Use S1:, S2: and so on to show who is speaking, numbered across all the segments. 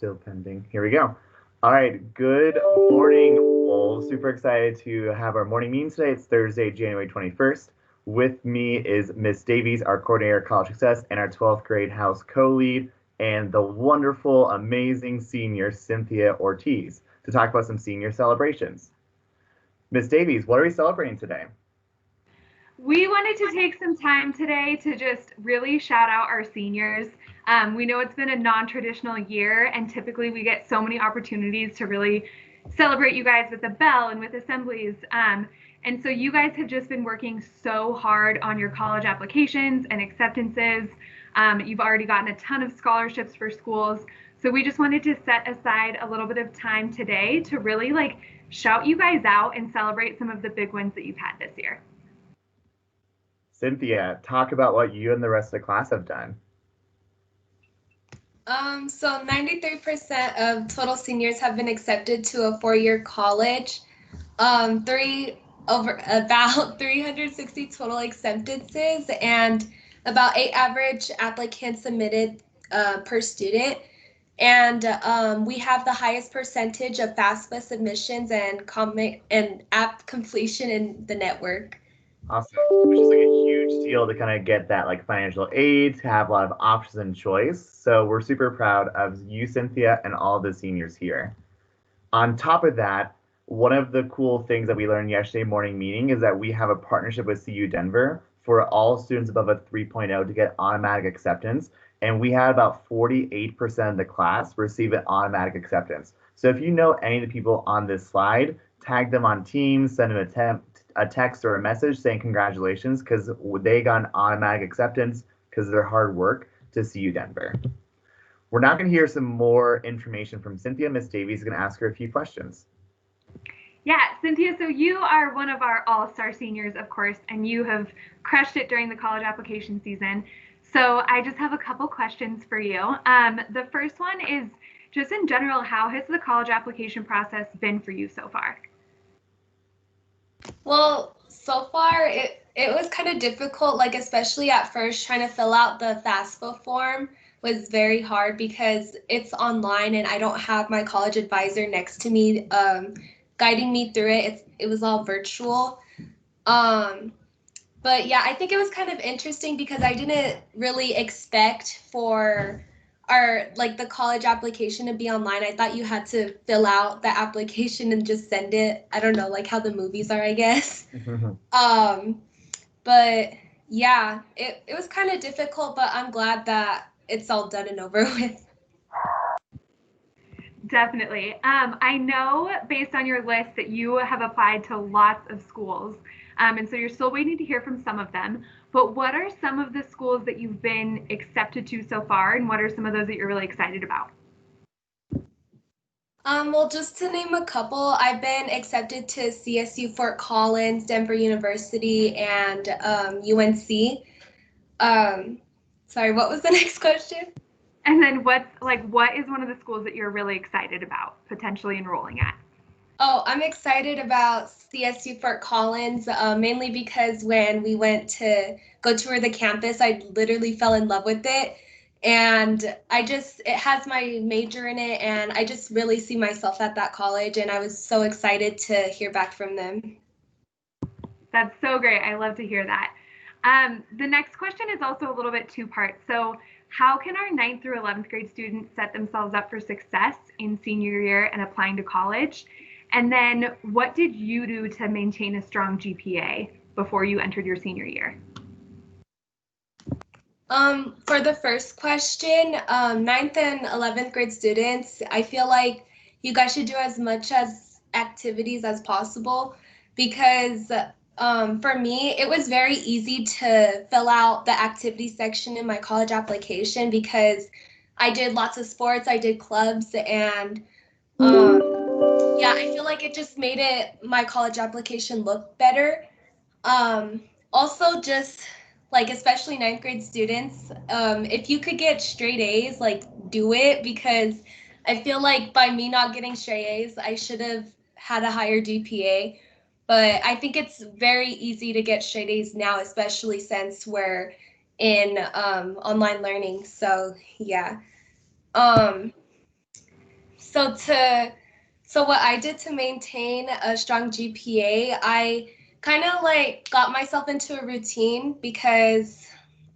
S1: Still pending. Here we go. All right. Good morning, all. Super excited to have our morning meeting today. It's Thursday, January 21st. With me is Miss Davies, our coordinator of college success, and our 12th grade house co-lead, and the wonderful, amazing senior Cynthia Ortiz to talk about some senior celebrations. Miss Davies, what are we celebrating today?
S2: We wanted to take some time today to just really shout out our seniors. We know it's been a non-traditional year, and typically we get so many opportunities to really celebrate you guys with the bell and with assemblies. And so you guys have just been working so hard on your college applications and acceptances. You've already gotten a ton of scholarships for schools. So we just wanted to set aside a little bit of time today to really shout you guys out and celebrate some of the big wins that you've had this year.
S1: Cynthia, talk about what you and the rest of the class have done.
S3: So 93% of total seniors have been accepted to a four-year college. About 360 total acceptances and about 8 average applicants submitted per student. And we have the highest percentage of FAFSA submissions and app completion in the network.
S1: Awesome. Which is a huge deal to kind of get that financial aid, to have a lot of options and choice. So we're super proud of you, Cynthia, and all the seniors here. On top of that, one of the cool things that we learned yesterday morning meeting is that we have a partnership with CU Denver for all students above a 3.0 to get automatic acceptance. And we had about 48% of the class receive an automatic acceptance. So if you know any of the people on this slide, tag them on Teams, send them a text or a message saying congratulations, because they got an automatic acceptance because of their hard work to CU Denver. We're now going to hear some more information from Cynthia. Miss Davies is going to ask her a few questions.
S2: Yeah, Cynthia, so you are one of our all-star seniors, of course, and you have crushed it during the college application season. So I just have a couple questions for you. The first one is just in general, how has the college application process been for you so far?
S3: Well, so far it was kind of difficult, especially at first trying to fill out the FAFSA form was very hard because it's online and I don't have my college advisor next to me guiding me through it. It was all virtual. But yeah, I think it was kind of interesting because I didn't really expect for the college application to be online. I thought you had to fill out the application and just send it. I don't know, like how the movies are, I guess. But yeah, it was kind of difficult, but I'm glad that it's all done and over with.
S2: Definitely. I know based on your list that you have applied to lots of schools. And so you're still waiting to hear from some of them. But what are some of the schools that you've been accepted to so far? And what are some of those that you're really excited about?
S3: Well, just to name a couple, I've been accepted to CSU Fort Collins, Denver University, and UNC. Sorry, what was the next question?
S2: And then what is one of the schools that you're really excited about potentially enrolling at?
S3: Oh, I'm excited about CSU Fort Collins, mainly because when we went to go tour the campus, I literally fell in love with it. And it has my major in it, and I just really see myself at that college, and I was so excited to hear back from them.
S2: That's so great. I love to hear that. The next question is also a little bit two-part. So how can our 9th through 11th grade students set themselves up for success in senior year and applying to college? And then what did you do to maintain a strong GPA before you entered your senior year?
S3: For the first question, 9th and 11th grade students, I feel like you guys should do as much as activities as possible because for me, it was very easy to fill out the activity section in my college application because I did lots of sports, I did clubs, and yeah, I feel like it just made my college application look better. Also, just especially 9th grade students, if you could get straight A's, do it, because I feel like by me not getting straight A's, I should have had a higher GPA. But I think it's very easy to get straight A's now, especially since we're in online learning. So yeah. So what I did to maintain a strong GPA, I kind of like got myself into a routine because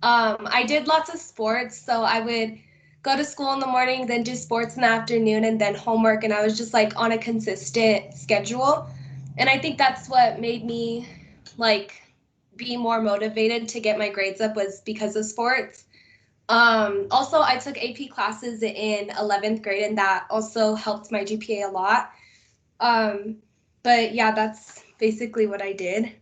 S3: I did lots of sports. So I would go to school in the morning, then do sports in the afternoon, and then homework. And I was just like on a consistent schedule. And I think that's what made me like be more motivated to get my grades up was because of sports. Also, I took AP classes in 11th grade, and that also helped my GPA a lot. Um, but yeah, that's basically what I did.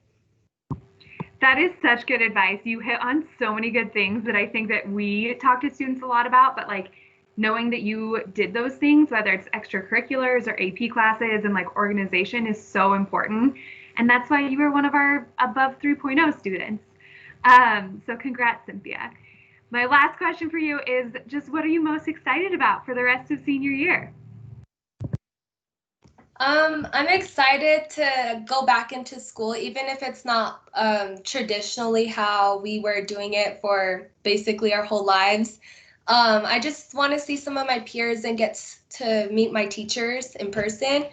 S2: That is such good advice. You hit on so many good things that I think that we talk to students a lot about, but like knowing that you did those things, whether it's extracurriculars or AP classes and like organization is so important. And that's why you were one of our above 3.0 students. So congrats, Cynthia. My last question for you is just what are you most excited about for the rest of senior year?
S3: I'm excited to go back into school, even if it's not traditionally how we were doing it for basically our whole lives. I just want to see some of my peers and get to meet my teachers in person.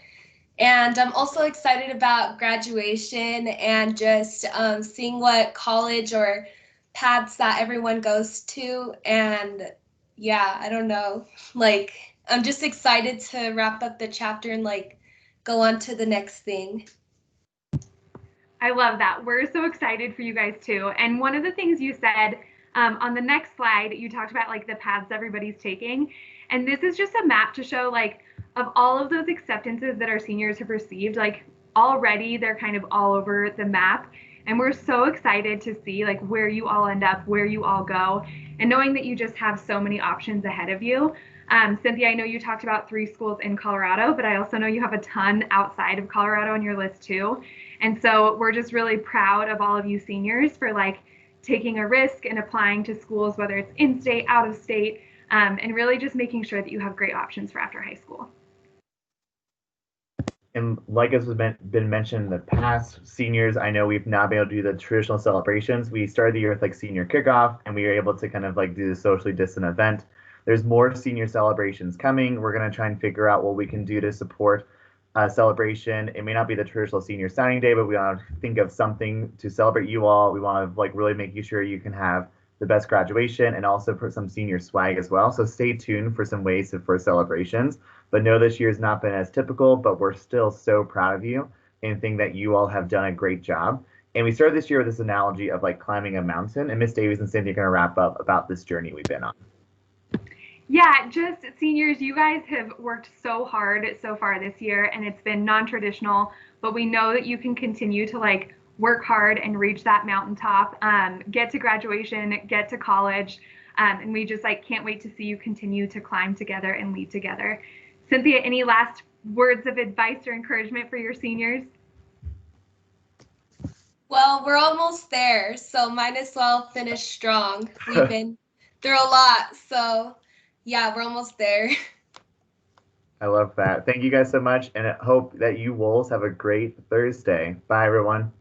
S3: And I'm also excited about graduation and just seeing what college or paths that everyone goes to. And yeah, I don't know. Like, I'm just excited to wrap up the chapter and like go on to the next thing.
S2: I love that. We're so excited for you guys too. And one of the things you said on the next slide, you talked about like the paths everybody's taking. And this is just a map to show like of all of those acceptances that our seniors have received, like already they're kind of all over the map. And we're so excited to see like where you all end up, where you all go, and knowing that you just have so many options ahead of you. Cynthia, I know you talked about 3 schools in Colorado, but I also know you have a ton outside of Colorado on your list too. And so we're just really proud of all of you seniors for like taking a risk and applying to schools, whether it's in state, out of state, and really just making sure that you have great options for after high school.
S1: And like has been mentioned in the past, seniors, I know we've not been able to do the traditional celebrations. We started the year with like senior kickoff, and we were able to kind of like do the socially distant event. There's more senior celebrations coming. We're going to try and figure out what we can do to support celebration. It may not be the traditional senior signing day, but we want to think of something to celebrate you all. We want to like really make sure you can have the best graduation and also put some senior swag as well. So stay tuned for some ways for celebrations. But no, this year's not been as typical, but we're still so proud of you and think that you all have done a great job. And we started this year with this analogy of like climbing a mountain. And Miss Davies and Cynthia are going to wrap up about this journey we've been on.
S2: Yeah, just seniors, you guys have worked so hard so far this year and it's been non-traditional, but we know that you can continue to like work hard and reach that mountaintop, get to graduation, get to college, and we just like can't wait to see you continue to climb together and lead together. Cynthia, any last words of advice or encouragement for your seniors?
S3: Well, we're almost there, so might as well finish strong. We've been through a lot, so yeah, we're almost there.
S1: I love that. Thank you guys so much, and I hope that you Wolves have a great Thursday. Bye, everyone.